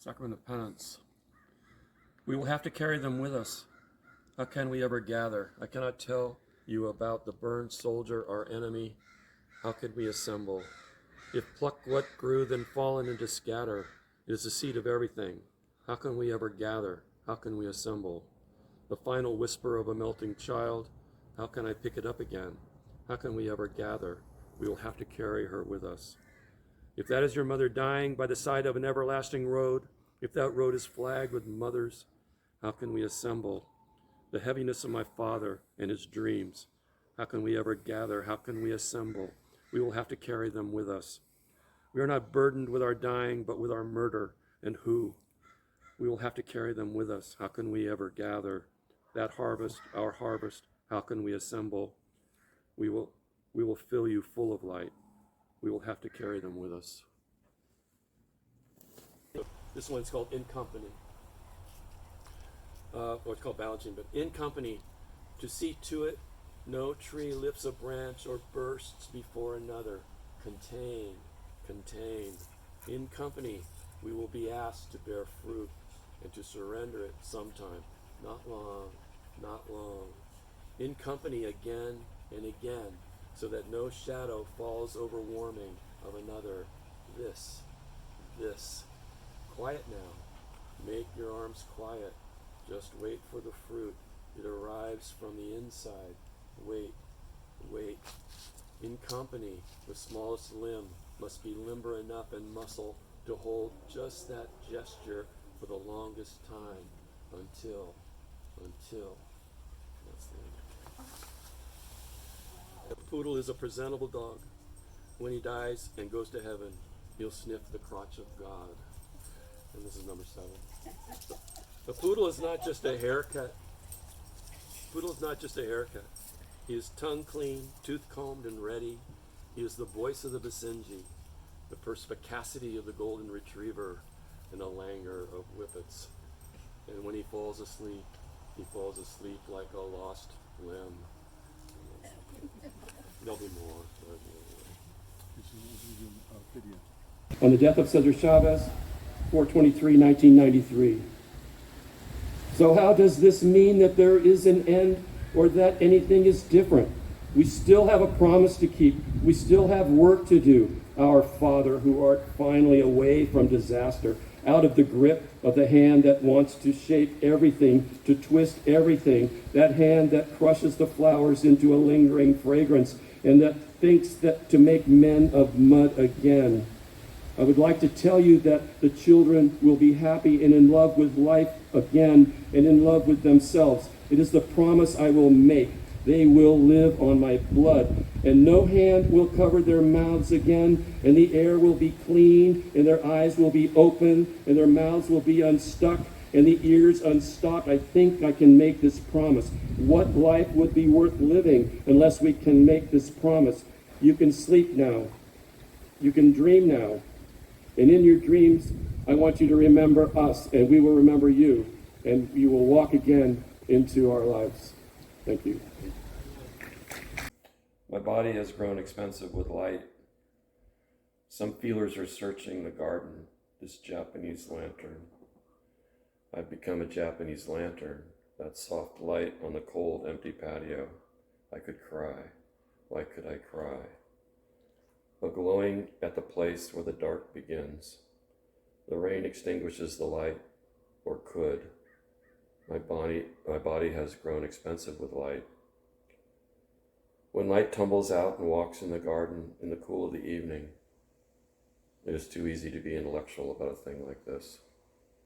Sacrament of Penance. We will have to carry them with us. How can we ever gather? I cannot tell you about the burned soldier, our enemy. How could we assemble? If pluck what grew, then fallen into scatter, it is the seed of everything. How can we ever gather? How can we assemble? The final whisper of a melting child, how can I pick it up again? How can we ever gather? We will have to carry her with us. If that is your mother dying by the side of an everlasting road, if that road is flagged with mothers, how can we assemble? The heaviness of my father and his dreams, how can we ever gather? How can we assemble? We will have to carry them with us. We are not burdened with our dying, but with our murder. And who? We will have to carry them with us. How can we ever gather? That harvest, our harvest, how can we assemble? We will fill you full of light. We will have to carry them with us. This one's called In Company. Or it's called Ballanchine, but In Company. To see to it, no tree lifts a branch or bursts before another. Contained, contained. In company, we will be asked to bear fruit and to surrender it sometime. Not long, not long. In company again and again, so that no shadow falls over warming of another. This. Quiet now. Make your arms quiet. Just wait for the fruit. It arrives from the inside. Wait. In company, the smallest limb must be limber enough and muscle to hold just that gesture for the longest time until. That's the end. A poodle is a presentable dog. When he dies and goes to heaven, he'll sniff the crotch of God. And this is number 7. A poodle is not just a haircut. He is tongue clean, tooth combed and ready. He is the voice of the Basenji, the perspicacity of the golden retriever, and the languor of whippets. And when he falls asleep like a lost limb. There'll be more. On the death of Cesar Chavez, 4/23/1993. So how does this mean that there is an end or that anything is different? We still have a promise to keep. We still have work to do. Our Father, who art finally away from disaster, out of the grip of the hand that wants to shape everything, to twist everything, that hand that crushes the flowers into a lingering fragrance, and that thinks that to make men of mud again. I would like to tell you that the children will be happy and in love with life again and in love with themselves. It is the promise I will make. They will live on my blood, and no hand will cover their mouths again, and the air will be clean, and their eyes will be open, and their mouths will be unstuck, and the ears unstopped. I think I can make this promise. What life would be worth living unless we can make this promise? You can sleep now. You can dream now. And in your dreams, I want you to remember us, and we will remember you, and you will walk again into our lives. Thank you. My body has grown expensive with light. Some feelers are searching the garden, this Japanese lantern. I've become a Japanese lantern, that soft light on the cold, empty patio. I could cry. Why could I cry? But glowing at the place where the dark begins. The rain extinguishes the light, or could. My body has grown expensive with light. When light tumbles out and walks in the garden in the cool of the evening, it is too easy to be intellectual about a thing like this.